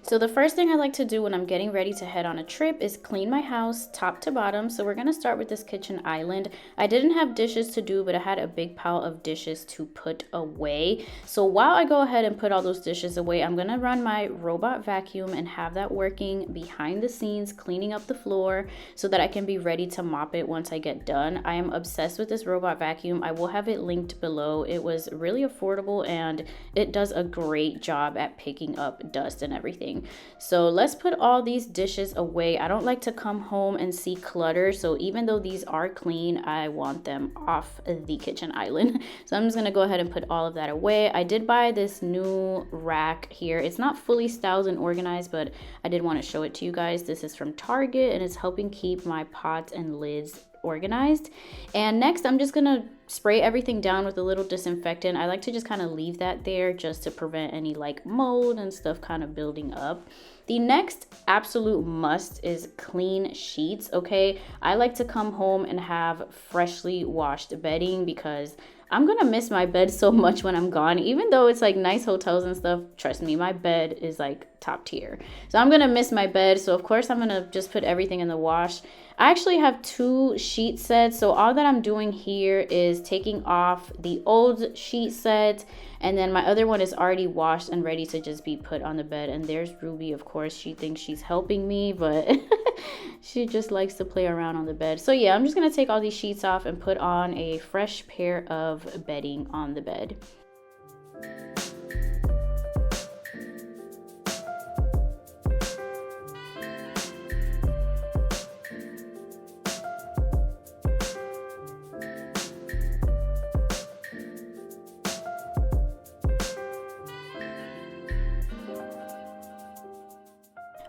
So the first thing I like to do when I'm getting ready to head on a trip is clean my house top to bottom. So we're going to start with this kitchen island. I didn't have dishes to do, but I had a big pile of dishes to put away. So while I go ahead and put all those dishes away, I'm going to run my robot vacuum and have that working behind the scenes, cleaning up the floor so that I can be ready to mop it once I get done. I am obsessed with this robot vacuum. I will have it linked below. It was really affordable and it does a great job at picking up dust and everything. So let's put all these dishes away. I don't like to come home and see clutter. So even though these are clean, I want them off the kitchen island. So I'm just going to go ahead and put all of that away. I did buy this new rack here. It's not fully styled and organized, but I did want to show it to you guys. This is from Target and it's helping keep my pots and lids organized. And next I'm just gonna spray everything down with a little disinfectant. I like to just kind of leave that there just to prevent any like mold and stuff kind of building up. The next absolute must is clean sheets. Okay, I like to come home and have freshly washed bedding because I'm gonna miss my bed so much when I'm gone. Even though it's like nice hotels and stuff, trust me, my bed is like top tier. So I'm gonna miss my bed. So of course I'm gonna just put everything in the wash. I actually have 2 sheet sets. So all that I'm doing here is taking off the old sheet set, and then my other one is already washed and ready to just be put on the bed. And there's Ruby, of course. She thinks she's helping me, but she just likes to play around on the bed. So yeah, I'm just gonna take all these sheets off and put on a fresh pair of bedding on the bed.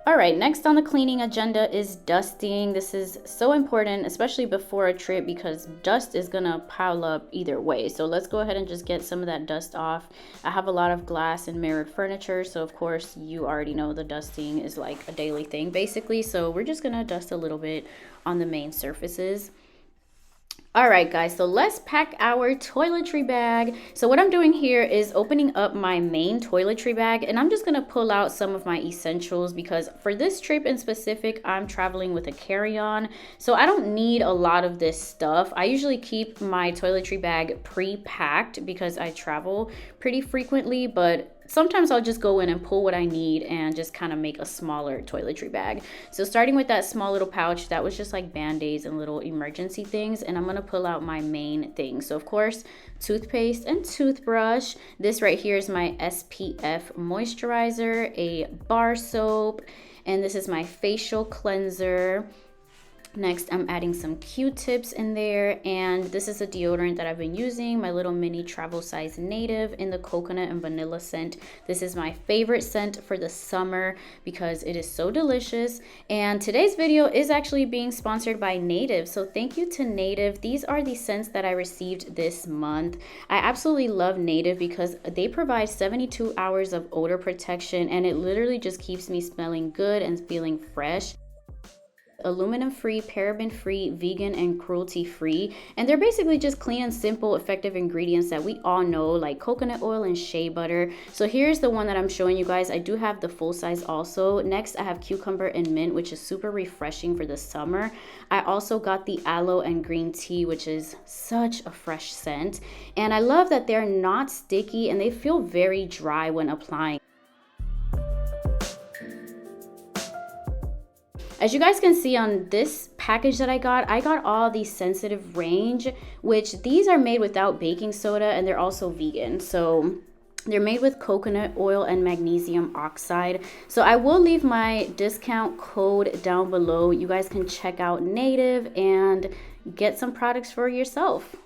All right, next on the cleaning agenda is dusting. This is so important, especially before a trip, because dust is gonna pile up either way. So let's go ahead and just get some of that dust off. I have a lot of glass and mirrored furniture, so of course you already know the dusting is like a daily thing basically. So we're just gonna dust a little bit on the main surfaces. All right, guys, so let's pack our toiletry bag. So what I'm doing here is opening up my main toiletry bag, and I'm just gonna pull out some of my essentials because for this trip in specific, I'm traveling with a carry-on. So I don't need a lot of this stuff. I usually keep my toiletry bag pre-packed because I travel pretty frequently, but sometimes I'll just go in and pull what I need and just kind of make a smaller toiletry bag. So starting with that small little pouch, that was just like band-aids and little emergency things. And I'm going to pull out my main things. So of course, toothpaste and toothbrush. This right here is my SPF moisturizer, a bar soap, and this is my facial cleanser. Next, I'm adding some Q-tips in there, and this is a deodorant that I've been using, my little mini travel size native in the coconut and vanilla scent. This is my favorite scent for the summer because it is so delicious. And today's video is actually being sponsored by Native, so thank you to Native. These are the scents that I received this month. I absolutely love Native because they provide 72 hours of odor protection, and it literally just keeps me smelling good and feeling fresh. Aluminum free, paraben free, vegan, and cruelty free, and they're basically just clean and simple effective ingredients that we all know, like coconut oil and shea butter. So here's the one that I'm showing you guys. I do have the full size also. Next, I have cucumber and mint, which is super refreshing for the summer. I also got the aloe and green tea, which is such a fresh scent, and I love that they're not sticky and they feel very dry when applying. As you guys can see on this package that I got all the sensitive range, which these are made without baking soda, and they're also vegan. So they're made with coconut oil and magnesium oxide. So I will leave my discount code down below. You guys can check out Native and get some products for yourself.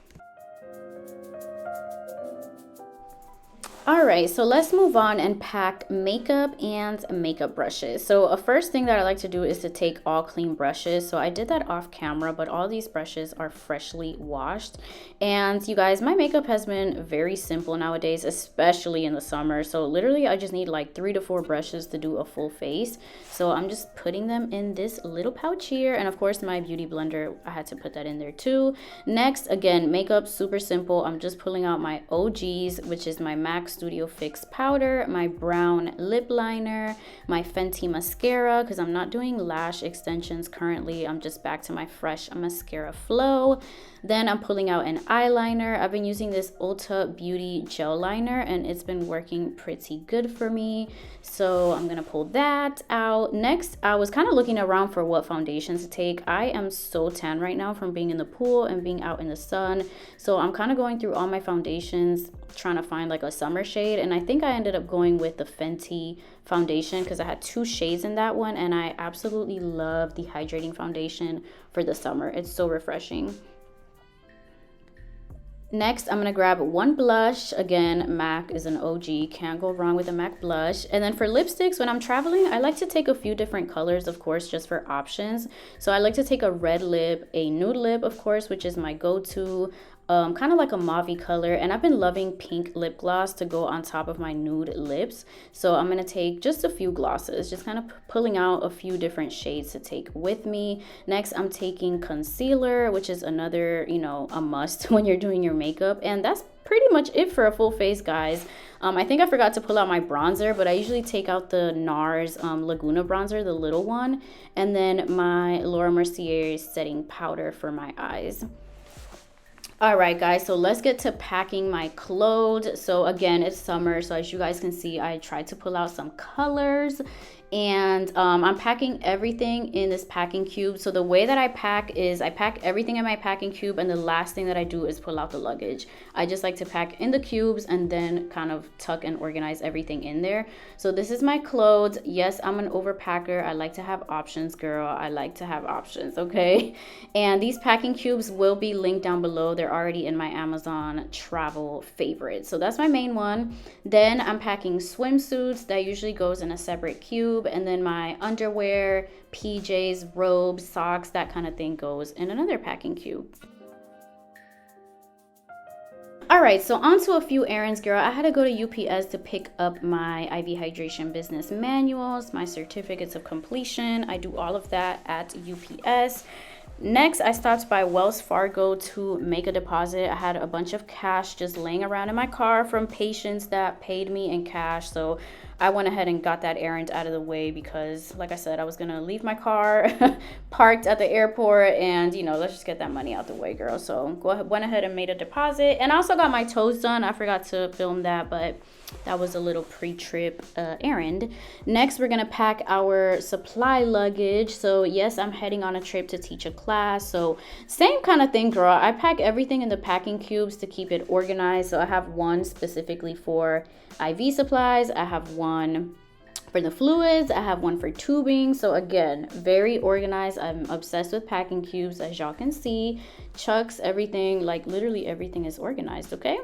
All right, so let's move on and pack makeup and makeup brushes. So a first thing that I like to do is to take all clean brushes. So I did that off camera, but all these brushes are freshly washed. And you guys, my makeup has been very simple nowadays, especially in the summer. So literally I just need like 3 to 4 brushes to do a full face. So I'm just putting them in this little pouch here. And of course my beauty blender, I had to put that in there too. Next, again, makeup, super simple. I'm just pulling out my OGs, which is my MAC Studio Fix powder, my brown lip liner, my Fenty mascara, because I'm not doing lash extensions currently. I'm just back to my fresh mascara flow. Then I'm pulling out an eyeliner. I've been using this Ulta Beauty gel liner and it's been working pretty good for me. So I'm gonna pull that out. Next, I was kind of looking around for what foundations to take. I am so tan right now from being in the pool and being out in the sun. So I'm kind of going through all my foundations, trying to find like a summer shade. And I think I ended up going with the Fenty foundation because I had 2 shades in that one. And I absolutely love the hydrating foundation for the summer. It's so refreshing. Next, I'm going to grab one blush. Again, MAC is an OG. Can't go wrong with a MAC blush. And then for lipsticks, when I'm traveling, I like to take a few different colors, of course, just for options. So I like to take a red lip, a nude lip, of course, which is my go-to. Kind of like a mauve color, and I've been loving pink lip gloss to go on top of my nude lips. So I'm gonna take just a few glosses, just kind of pulling out a few different shades to take with me. Next, I'm taking concealer, which is another, you know, a must when you're doing your makeup. And that's pretty much it for a full face, guys. I think I forgot to pull out my bronzer, but I usually take out the NARS Laguna bronzer, the little one, and then my Laura Mercier setting powder for my eyes. All right, guys, so let's get to packing my clothes. So again, it's summer, so as you guys can see, I tried to pull out some colors. And I'm packing everything in this packing cube. So the way that I pack is I pack everything in my packing cube, and the last thing that I do is pull out the luggage. I just like to pack in the cubes and then kind of tuck and organize everything in there. So this is my clothes. Yes, I'm an overpacker. I like to have options, girl. I like to have options, okay? And these packing cubes will be linked down below. They're already in my Amazon travel favorites. So that's my main one. Then I'm packing swimsuits. That usually goes in a separate cube. And then my underwear, PJs, robes, socks, that kind of thing goes in another packing cube. All right, so on to a few errands, girl. I had to go to UPS to pick up my IV hydration business manuals, my certificates of completion. I do all of that at UPS. Next, I stopped by Wells Fargo to make a deposit. I had a bunch of cash just laying around in my car from patients that paid me in cash. So I went ahead and got that errand out of the way because, like I said, I was going to leave my car parked at the airport and, you know, let's just get that money out the way, girl. So went ahead and made a deposit. And I also got my toes done. I forgot to film that, but that was a little pre-trip errand. Next, we're going to pack our supply luggage. So yes, I'm heading on a trip to teach a class. So same kind of thing, girl. I pack everything in the packing cubes to keep it organized. So I have one specifically for IV supplies. I have one for the fluids. I have one for tubing. So again, very organized. I'm obsessed with packing cubes, as y'all can see. Chucks, everything, like literally everything is organized, okay?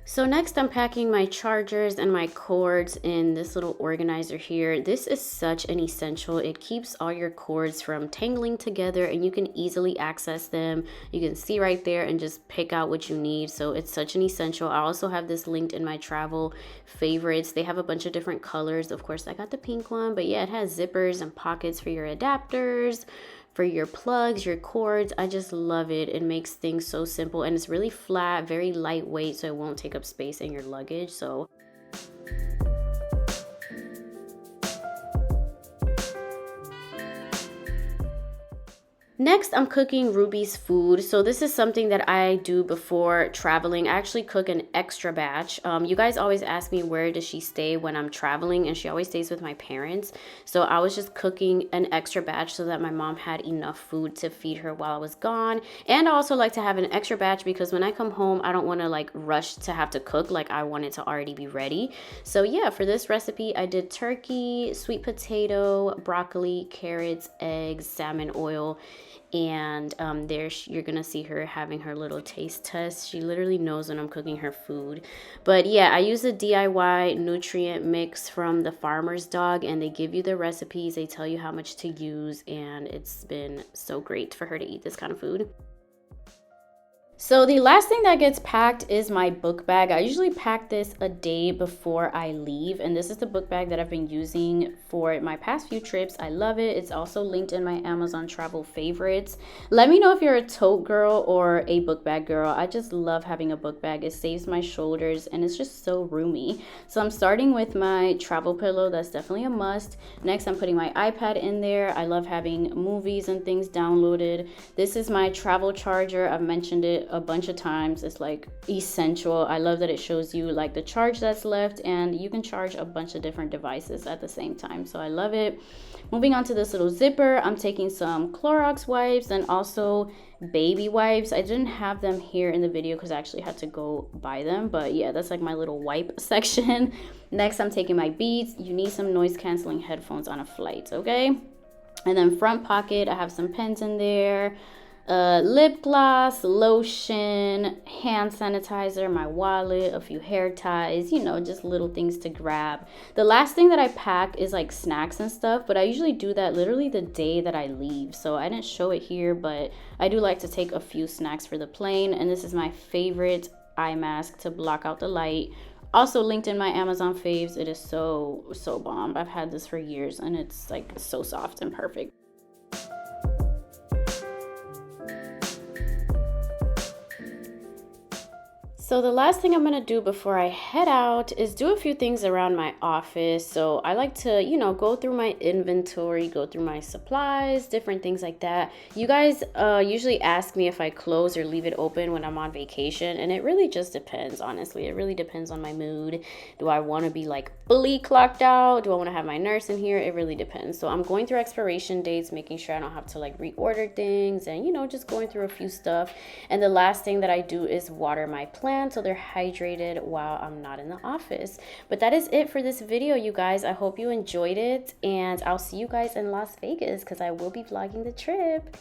So next I'm packing my chargers and my cords in this little organizer here. This is such an essential. It keeps all your cords from tangling together and you can easily access them. You can see right there and just pick out what you need. So it's such an essential. I also have this linked in my travel favorites. They have a bunch of different colors. Of course, I got the pink one, but yeah, it has zippers and pockets for your adapters, for your plugs, your cords. I just love it. It makes things so simple and it's really flat, very lightweight, so it won't take up space in your luggage. So next, I'm cooking Ruby's food. So this is something that I do before traveling. I actually cook an extra batch. You guys always ask me where does she stay when I'm traveling, and she always stays with my parents. So I was just cooking an extra batch so that my mom had enough food to feed her while I was gone. And I also like to have an extra batch because when I come home, I don't want to like rush to have to cook. Like I want it to already be ready. So yeah, for this recipe, I did turkey, sweet potato, broccoli, carrots, eggs, salmon oil. And there you're gonna see her having her little taste test. She literally knows when I'm cooking her food. But yeah, I use a DIY nutrient mix from the Farmer's Dog, and they give you the recipes, they tell you how much to use, and it's been so great for her to eat this kind of food. So the last thing that gets packed is my book bag. I usually pack this a day before I leave, and this is the book bag that I've been using for my past few trips. I love it. It's also linked in my Amazon travel favorites. Let me know if you're a tote girl or a book bag girl. I just love having a book bag. It saves my shoulders and it's just so roomy. So I'm starting with my travel pillow. That's definitely a must. Next, I'm putting my iPad in there. I love having movies and things downloaded. This is my travel charger. I've mentioned it a bunch of times. It's like essential. I love that it shows you like the charge that's left, and you can charge a bunch of different devices at the same time, so I love it. Moving on to this little zipper, I'm taking some Clorox wipes and also baby wipes. I didn't have them here in the video because I actually had to go buy them, but yeah, that's like my little wipe section. Next, I'm taking my beads. You need some noise canceling headphones on a flight, okay? And then front pocket, I have some pens in there, lip gloss, lotion, hand sanitizer, my wallet, a few hair ties, you know, just little things to grab. The last thing that I pack is like snacks and stuff, but I usually do that literally the day that I leave. So I didn't show it here, but I do like to take a few snacks for the plane. And this is my favorite eye mask to block out the light. Also linked in my Amazon faves. It is so bomb. I've had this for years and it's like so soft and perfect. So the last thing I'm gonna do before I head out is do a few things around my office. So I like to, you know, go through my inventory, go through my supplies, different things like that. You guys usually ask me if I close or leave it open when I'm on vacation, and it really just depends, honestly. It really depends on my mood. Do I wanna be like fully clocked out? Do I wanna have my nurse in here? It really depends. So I'm going through expiration dates, making sure I don't have to like reorder things, and you know, just going through a few stuff. And the last thing that I do is water my plants so they're hydrated while I'm not in the office. But that is it for this video, you guys. I hope you enjoyed it, and I'll see you guys in Las Vegas because I will be vlogging the trip.